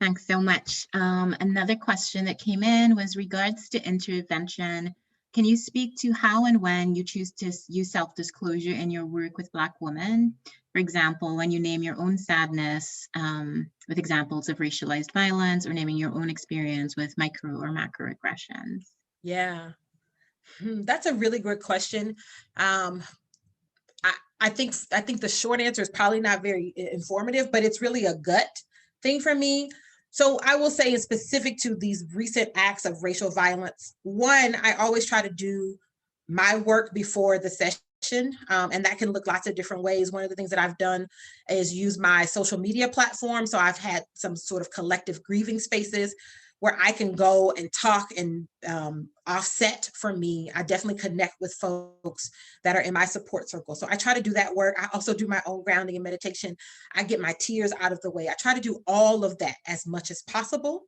Thanks so much. Another question that came in was regards to intervention. Can you speak to how and when you choose to use self-disclosure in your work with Black women? For example, when you name your own sadness with examples of racialized violence, or naming your own experience with micro or macroaggressions. Yeah, that's a really good question. I think the short answer is probably not very informative, but it's really a gut thing for me. So I will say, in specific to these recent acts of racial violence, one, I always try to do my work before the session, and that can look lots of different ways. One of the things that I've done is use my social media platform. So I've had some sort of collective grieving spaces where I can go and talk and offset for me. I definitely connect with folks that are in my support circle. So I try to do that work. I also do my own grounding and meditation. I get my tears out of the way. I try to do all of that as much as possible.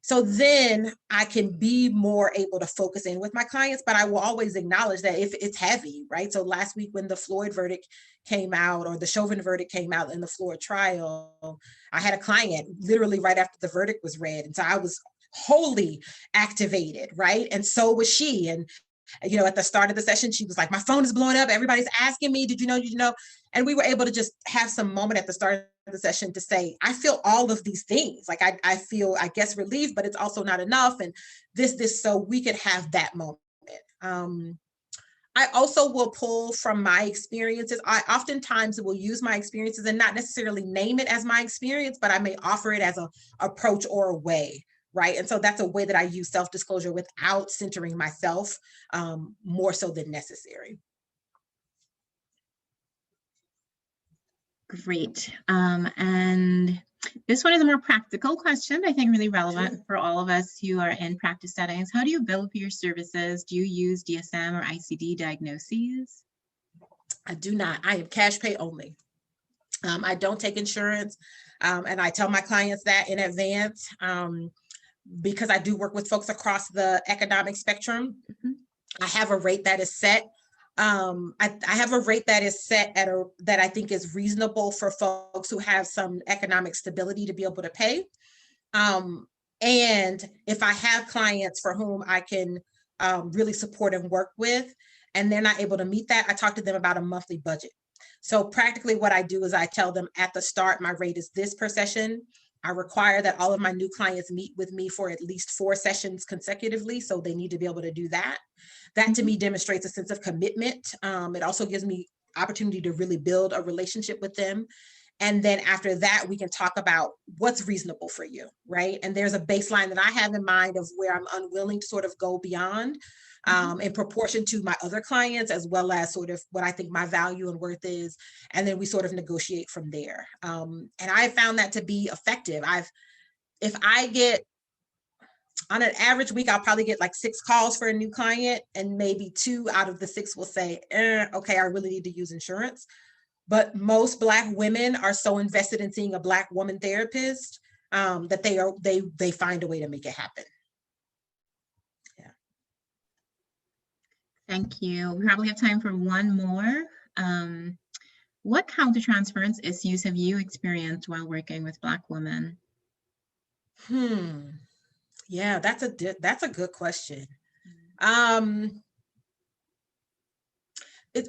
So then I can be more able to focus in with my clients, but I will always acknowledge that if it's heavy, right? So last week when the Floyd verdict came out, or the Chauvin verdict came out in the Floyd trial, I had a client literally right after the verdict was read. And so I was wholly activated, right? And so was she. And at the start of the session, she was like, my phone is blowing up. Everybody's asking me, did you know? And we were able to just have some moment at the start of the session to say, I feel all of these things. Like I feel, I guess, relief, but it's also not enough. And this, so we could have that moment. I also will pull from my experiences. I oftentimes will use my experiences and not necessarily name it as my experience, but I may offer it as an approach or a way. Right. And so that's a way that I use self-disclosure without centering myself more so than necessary. Great. And this one is a more practical question, I think really relevant for all of us who are in practice settings. How do you bill for your services? Do you use DSM or ICD diagnoses? I do not. I am cash pay only. I don't take insurance. And I tell my clients that in advance. Because I do work with folks across the economic spectrum. Mm-hmm. I have a rate that is set. I have a rate that is set that I think is reasonable for folks who have some economic stability to be able to pay. And if I have clients for whom I can really support and work with, and they're not able to meet that, I talk to them about a monthly budget. So practically what I do is I tell them at the start, my rate is this per session. I require that all of my new clients meet with me for at least 4 sessions consecutively. So they need to be able to do that. That to me demonstrates a sense of commitment. It also gives me opportunity to really build a relationship with them. And then after that, we can talk about what's reasonable for you, right? And there's a baseline that I have in mind of where I'm unwilling to sort of go beyond in proportion to my other clients, as well as sort of what I think my value and worth is. And then we sort of negotiate from there. And I found that to be effective. If I get, on an average week, I'll probably get like 6 calls for a new client, and maybe 2 out of the 6 will say, okay, I really need to use insurance. But most Black women are so invested in seeing a Black woman therapist that they find a way to make it happen. Yeah. Thank you. We probably have time for one more. What countertransference issues have you experienced while working with Black women? Yeah, that's a good question.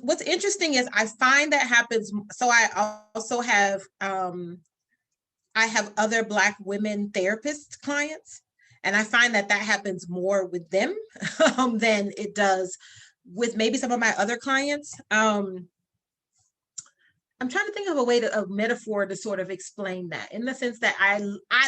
What's interesting is I find that happens. So I also have I have other Black women therapist clients, and I find that happens more with them than it does with maybe some of my other clients. I'm trying to think of a metaphor to sort of explain that, in the sense that I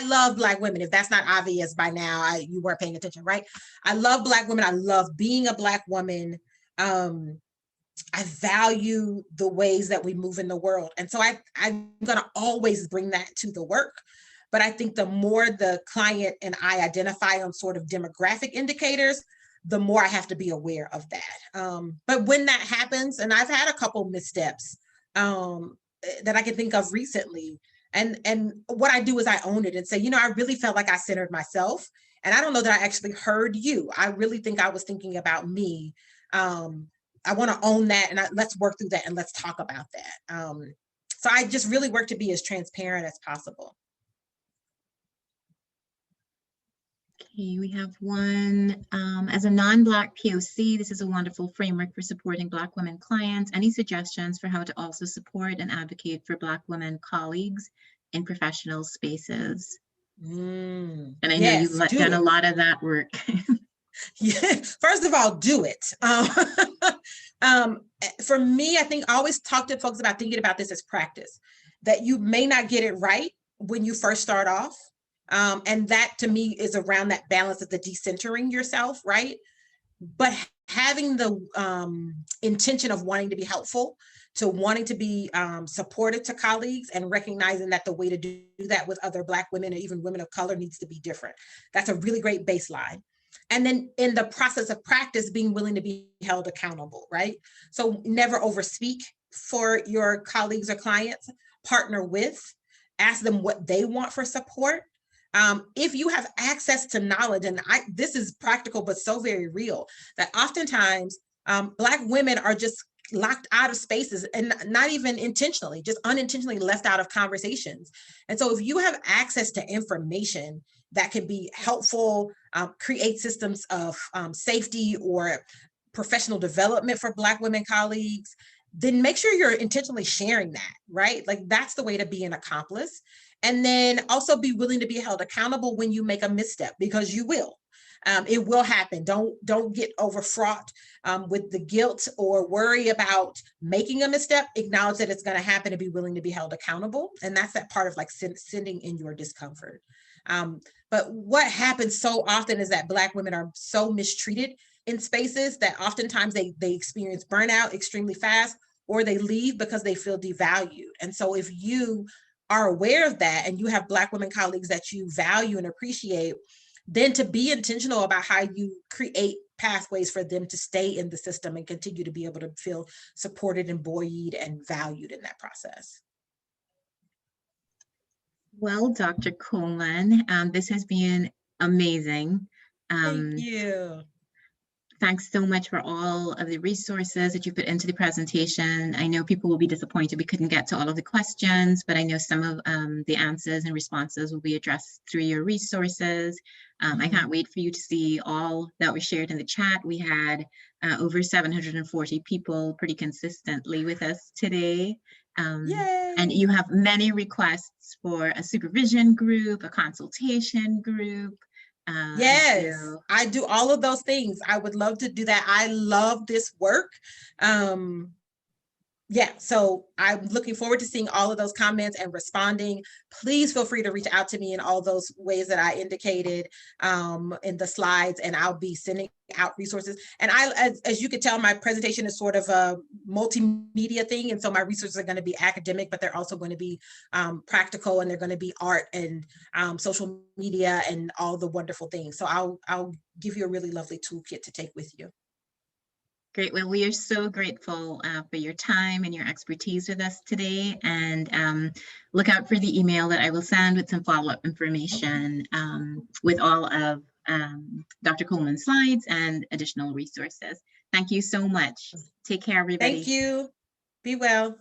love Black women. If that's not obvious by now, you weren't paying attention, right? I love Black women. I love being a Black woman. I value the ways that we move in the world. And so I'm going to always bring that to the work. But I think the more the client and I identify on sort of demographic indicators, the more I have to be aware of that. But when that happens, and I've had a couple missteps that I can think of recently, and what I do is I own it and say, I really felt like I centered myself. And I don't know that I actually heard you. I really think I was thinking about me. I want to own that, and let's work through that, and let's talk about that. So I just really work to be as transparent as possible. Okay, we have one. As a non-Black POC, this is a wonderful framework for supporting Black women clients. Any suggestions for how to also support and advocate for Black women colleagues in professional spaces? And I know you've done a lot of that work. Yeah. First of all, do it. For me, I think I always talk to folks about thinking about this as practice, that you may not get it right when you first start off. And that to me is around that balance of the decentering yourself, right? But having the intention of wanting to be helpful, to wanting to be supportive to colleagues, and recognizing that the way to do that with other Black women or even women of color needs to be different. That's a really great baseline. And then in the process of practice, being willing to be held accountable, right? So never overspeak for your colleagues or clients, partner with, ask them what they want for support. If you have access to knowledge, and this is practical, but so very real, that oftentimes Black women are just locked out of spaces, and not even intentionally, just unintentionally left out of conversations. And so if you have access to information that can be helpful, create systems of safety or professional development for Black women colleagues, then make sure you're intentionally sharing that, right? Like, that's the way to be an accomplice. And then also be willing to be held accountable when you make a misstep, because you will. It will happen. Don't get overfraught with the guilt or worry about making a misstep. Acknowledge that it's going to happen and be willing to be held accountable. And that's that part of like sending in your discomfort. But what happens so often is that Black women are so mistreated in spaces that oftentimes they experience burnout extremely fast, or they leave because they feel devalued. And so if you are aware of that, and you have Black women colleagues that you value and appreciate, then to be intentional about how you create pathways for them to stay in the system and continue to be able to feel supported and buoyed and valued in that process. Well, Dr. Coleman, this has been amazing. Thank you. Thanks so much for all of the resources that you put into the presentation. I know people will be disappointed we couldn't get to all of the questions, but I know some of the answers and responses will be addressed through your resources. I can't wait for you to see all that was shared in the chat. We had over 740 people pretty consistently with us today. And you have many requests for a supervision group, a consultation group. Yes, I do all of those things. I would love to do that. I love this work. Yeah, so I'm looking forward to seeing all of those comments and responding. Please feel free to reach out to me in all those ways that I indicated in the slides, and I'll be sending out resources. And as you can tell, my presentation is sort of a multimedia thing. And so my resources are going to be academic, but they're also going to be practical, and they're going to be art and social media and all the wonderful things. So I'll give you a really lovely toolkit to take with you. Great. Well, we are so grateful for your time and your expertise with us today. And look out for the email that I will send with some follow-up information with all of Dr. Coleman's slides and additional resources. Thank you so much. Take care, everybody. Thank you. Be well.